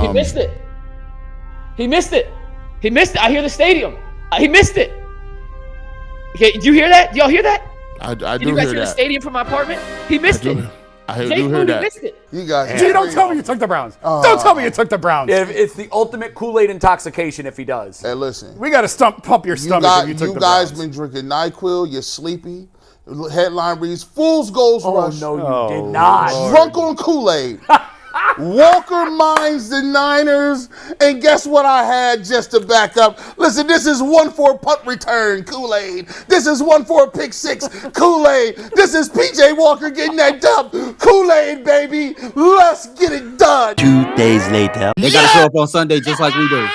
He missed it. He missed it. He missed it. I hear the stadium. He missed it. Okay, do you hear that? Do y'all hear that? I do Did you guys hear hear the that. stadium from my apartment? He missed it. I do Jake hear Moody that. missed it. You guys. Gee, don't tell me you took the Browns. Don't tell me you took the Browns. It's the ultimate Kool-Aid intoxication if he does. Hey, listen. We got to pump your stomach if you took the Browns. You guys been drinking NyQuil. You're sleepy. Headline reads, Fool's Goals Rush. No, you did not. Drunk on Kool-Aid. Walker minds the Niners. And guess what I had just to back up? Listen, this is one for a punt return, Kool-Aid. This is one for a pick six, Kool-Aid. This is P.J. Walker getting that dub. Kool-Aid, baby. Let's get it done. 2 days later. They got to show up on Sunday just like we do.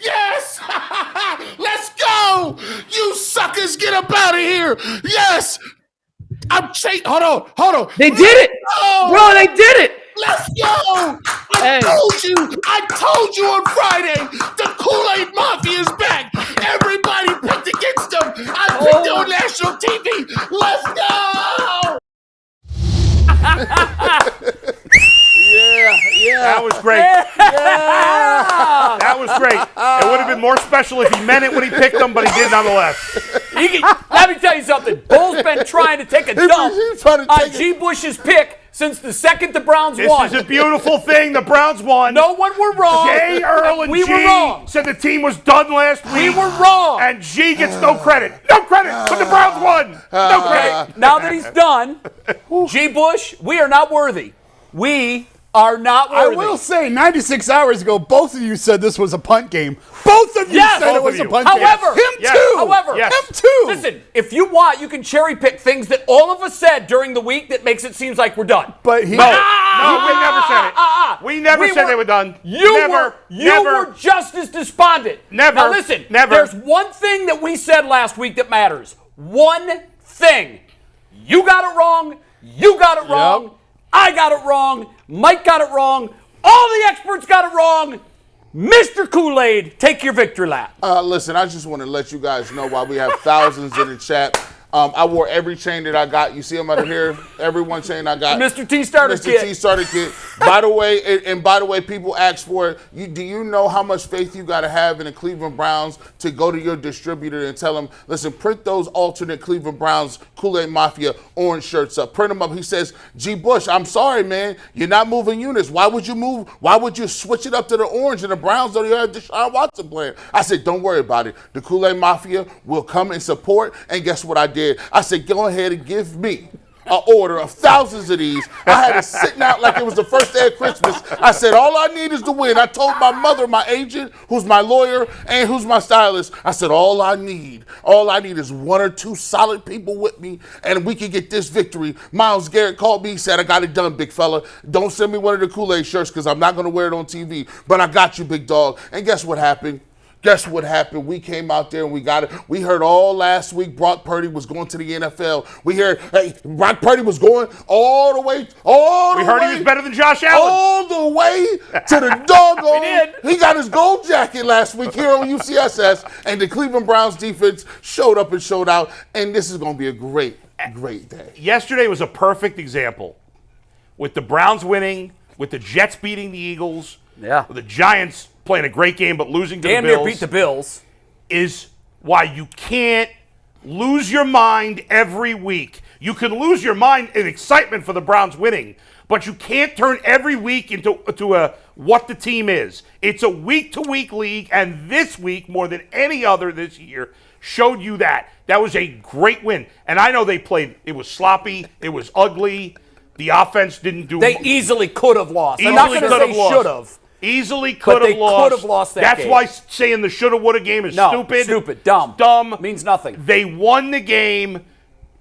Yes! Let's go! You suckers, get up out of here! Yes! I'm chasing. Hold on. They did it. Oh, Bro, they did it. let's go! I told you on Friday, the Kool-Aid Mafia is back. Everybody picked against them. I picked on national TV. Let's go! Yeah. That was great. That was great. It would have been more special if he meant it when he picked them, but he did nonetheless. Let me tell you something. Bull's been trying to take a dump on G. Bush's pick since the second the Browns won. This is a beautiful thing. The Browns won. No one were wrong. Jay, Earl, and we G were wrong. said the team was done last week. We were wrong. And G gets no credit. No credit, but the Browns won. No credit. Now that he's done, G. Bush, we are not worthy. We are not worthy. I will say, 96 hours ago, both of you said this was a punt game. Both of you said it was a punt game. However, him too. Listen, if you want, you can cherry pick things that all of us said during the week that makes it seem like we're done. But No, we never said it. We never said they were done. You were just as despondent. Never. Now listen, Never. there's one thing that we said last week that matters. One thing. You got it wrong. You got it wrong. I got it wrong. Mike got it wrong. All the experts got it wrong. Mr. Kool-Aid, take your victory lap. Listen, I just want to let you guys know why we have thousands in the chat. I wore every chain that I got. You see them out here? Every one chain I got. Mr. T Starter Kit. Mr. T Starter Kit. By the way, people ask for it. Do you know how much faith you got to have in the Cleveland Browns to go to your distributor and tell them, listen, print those alternate Cleveland Browns Kool-Aid Mafia orange shirts up. Print them up. He says, G. Bush, I'm sorry, man. You're not moving units. Why would you move? Why would you switch it up to the orange and the Browns don't even have Deshaun Watson playing? I said, don't worry about it. The Kool-Aid Mafia will come and support. And guess what I did? I said, go ahead and give me an order of thousands of these. I had it sitting out like it was the first day of Christmas. I said, all I need is to win. I told my mother, my agent, who's my lawyer, and who's my stylist, I said, all I need is one or two solid people with me, and we can get this victory. Myles Garrett called me, said, I got it done, big fella. Don't send me one of the Kool-Aid shirts because I'm not going to wear it on TV, but I got you, big dog. And guess what happened? We came out there and we got it. We heard all last week Brock Purdy was going to the NFL. We heard, hey, Brock Purdy was going all the way. We heard he was better than Josh Allen. All the way to the doggone. He got his gold jacket last week here on UCSS, and the Cleveland Browns defense showed up and showed out, and this is going to be a great day. Yesterday was a perfect example. With the Browns winning, with the Jets beating the Eagles, with the Giants playing a great game but losing to the Bills. Damn near beat the Bills. Is why you can't lose your mind every week. You can lose your mind in excitement for the Browns winning, but you can't turn every week into a what the team is. It's a week-to-week league, and this week, more than any other this year, showed you that. That was a great win. And I know they played, it was sloppy, it was ugly, the offense didn't do They easily could have lost. I'm not going to say should have. Easily could have lost. Could have lost that That's game. why saying the shoulda, woulda game is stupid. Stupid, dumb. Dumb. Means nothing. They won the game,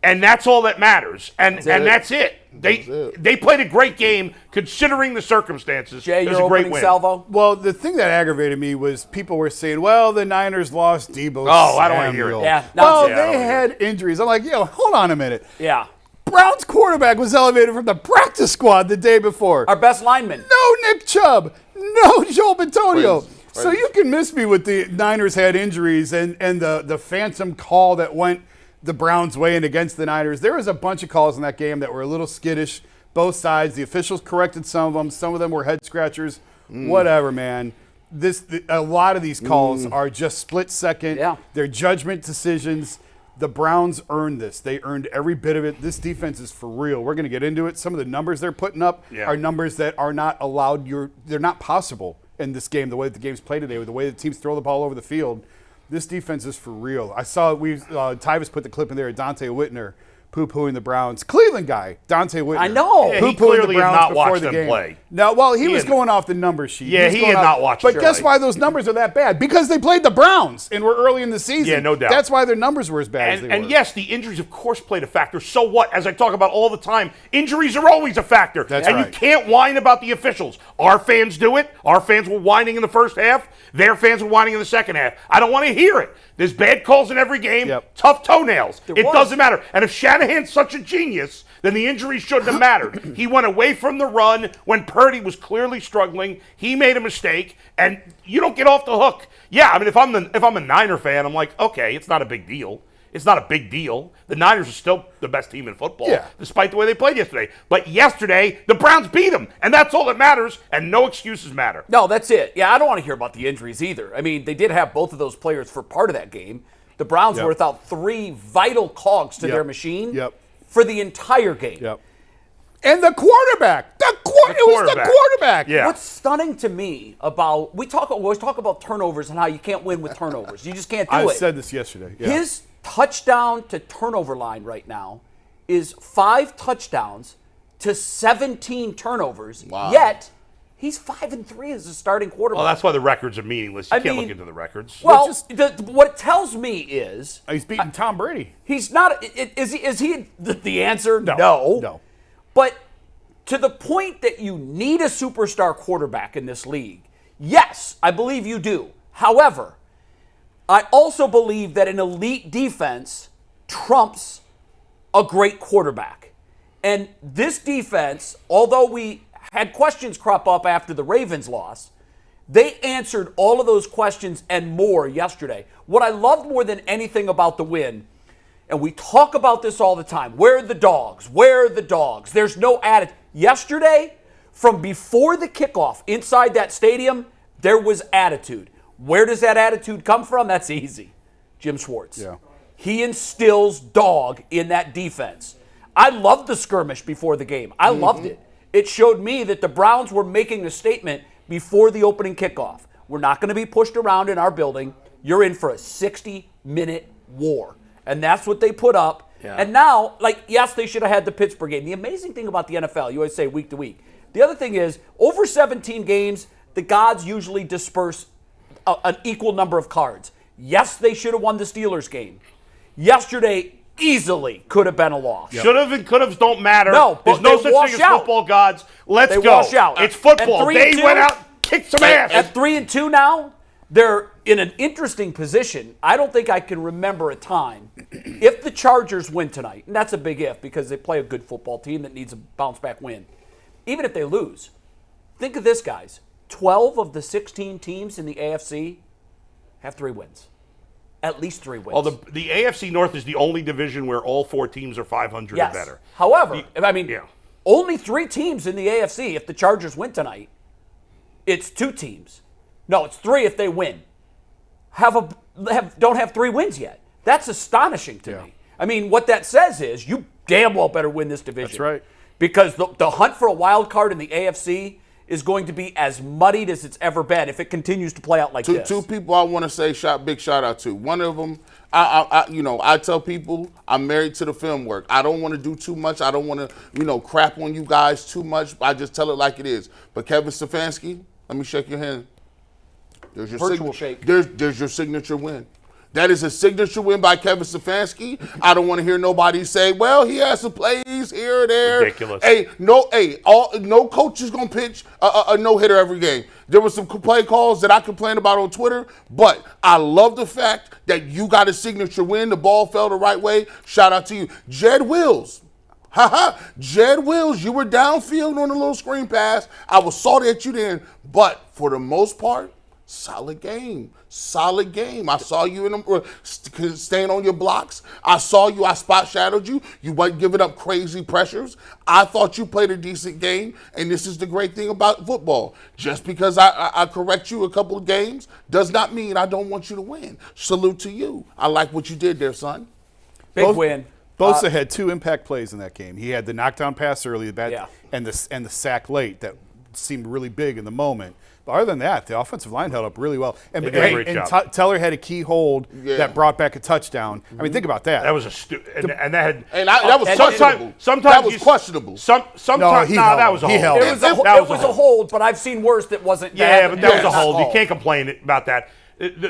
and that's all that matters. And that's it. They played a great game considering the circumstances. Jay, it was your a great opening win. salvo? Well, the thing that aggravated me was people were saying, well, the Niners lost Debo I don't want to hear it. Yeah, well, they had injuries. I'm like, hold on a minute. Yeah. Browns quarterback was elevated from the practice squad the day before. Our best lineman. No Nick Chubb. No Joel Bitonio. Crazy. So you can miss me with the Niners had injuries and the phantom call that went the Browns' way and against the Niners. There was a bunch of calls in that game that were a little skittish, both sides. The officials corrected some of them. Some of them were head scratchers. Whatever, man. A lot of these calls are just split second. Yeah. They're judgment decisions. The Browns earned this. They earned every bit of it. This defense is for real. We're going to get into it. Some of the numbers they're putting up are numbers that are not allowed. They're not possible in this game, the way that the game's played today, with the way the teams throw the ball over the field. This defense is for real. I saw Tyvis put the clip in there of Dante Whitner poo-pooing the Browns. Cleveland guy, Dante Whitner. I know. Yeah, he Poo-pooing clearly the had Browns not before watched the them game. play. No, well, he was going off the number sheet. Yeah, he had not watched But them guess play. why those numbers are that bad? Because they played the Browns and were early in the season. Yeah, no doubt. That's why their numbers were as bad as they were. And yes, the injuries, of course, played a factor. So what? As I talk about all the time, injuries are always a factor. That's and right. you can't whine about the officials. Our fans do it. Our fans were whining in the first half. Their fans were whining in the second half. I don't want to hear it. There's bad calls in every game. Yep. Tough toenails. It was. doesn't matter. And if Shanahan's such a genius, then the injuries shouldn't have mattered. He went away from the run when Purdy was clearly struggling. He made a mistake, and you don't get off the hook. Yeah, I mean, if I'm a Niner fan, I'm like, okay, it's not a big deal. It's not a big deal. The Niners are still the best team in football, despite the way they played yesterday. But yesterday, the Browns beat them, and that's all that matters, and no excuses matter. No, that's it. Yeah, I don't want to hear about the injuries either. I mean, they did have both of those players for part of that game. The Browns were without three vital cogs to their machine for the entire game. Yep. And the quarterback. It was the quarterback. Yeah. What's stunning to me about we always talk about turnovers and how you can't win with turnovers. You just can't do I it. said this yesterday. Yeah. His touchdown to turnover line right now is 5 touchdowns to 17 turnovers. Wow. Yet he's 5-3 as a starting quarterback. Well, that's why the records are meaninless. You I can't mean, look into the records. Well, what it tells me is He's beating Tom Brady. he's not. Is he the answer? No. But to the point that you need a superstar quarterback in this league, yes, I believe you do. However, I also believe that an elite defense trumps a great quarterback. And this defense, although we had questions crop up after the Ravens loss, they answered all of those questions and more yesterday. What I loved more than anything about the win, and we talk about this all the time, where are the dogs? Where are the dogs? There's no attitude. Yesterday, from before the kickoff inside that stadium, there was attitude. Where does that attitude come from? That's easy. Jim Schwartz. Yeah. He instills dog in that defense. I loved the skirmish before the game. I loved it. It showed me that the Browns were making a statement before the opening kickoff. We're not going to be pushed around in our building. You're in for a 60-minute war. And that's what they put up. Yeah. And now, yes, they should have had the Pittsburgh game. The amazing thing about the NFL, you always say week to week. The other thing is, over 17 games, the gods usually disperse an equal number of cards. Yes, they should have won the Steelers game. Yesterday, easily could have been a loss. Should have and could have don't matter. No, there's but no they such wash thing as out. football gods. Let's They go. wash out. It's football. At They 3-2, went out, kicked some ass. At 3-2 now, they're in an interesting position. I don't think I can remember a time if the Chargers win tonight, and that's a big if because they play a good football team that needs a bounce-back win. Even if they lose, think of this, guys. 12 of the 16 teams in the AFC have 3 wins. At least 3 wins. Well, the AFC North is the only division where all 4 teams are 500 or better. However, only 3 teams in the AFC, if the Chargers win tonight, it's 2 teams. No, it's 3 if they win. Don't have 3 wins yet. That's astonishing to me. I mean, what that says is you damn well better win this division. That's right. Because the hunt for a wild card in the AFC is going to be as muddied as it's ever been if it continues to play out like this. 2 people I want to say big shout out to. One of them, I tell people I'm married to the film work. I don't want to do too much. I don't want to, crap on you guys too much. I just tell it like it is. But Kevin Stefanski, let me shake your hand. There's your Virtual shake. There's your signature win. That is a signature win by Kevin Stefanski. I don't want to hear nobody say, well, he has some plays here or there. Ridiculous. No coach is going to pitch a no-hitter every game. There were some play calls that I complained about on Twitter, but I love the fact that you got a signature win. The ball fell the right way. Shout out to you. Jed Wills. Jed Wills, you were downfield on a little screen pass. I was salty at you then, but for the most part, Solid game. I saw you in them staying on your blocks. I saw you. I spot shadowed you. You weren't giving up crazy pressures. I thought you played a decent game, and this is the great thing about football. Just because I correct you a couple of games does not mean I don't want you to win. Salute to you. I like what you did there, son. Big win. Bosa had 2 impact plays in that game. He had the knockdown pass early, Yeah. and the sack late that seemed really big in the moment. But other than that, the offensive line held up really well. And, They did a great job. Teller had a key hold that brought back a touchdown. I mean, think about that. That was that was questionable. Sometimes that was questionable. Sometimes that was a hold. It was a hold, but I've seen worse that wasn't that. Yeah, but that was a hold. You can't complain about that.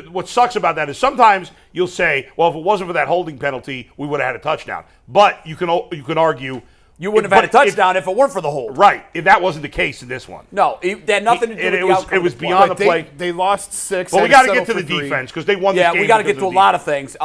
What sucks about that is sometimes you'll say, well, if it wasn't for that holding penalty, we would have had a touchdown. But you can argue you wouldn't have had a touchdown if it weren't for the hold. Right. If that wasn't the case in this one. No, it had nothing to do with the outcome. It was beyond the play. They lost 6. But we got to get to the defense because they won this game. Yeah, we got to get to a lot of things.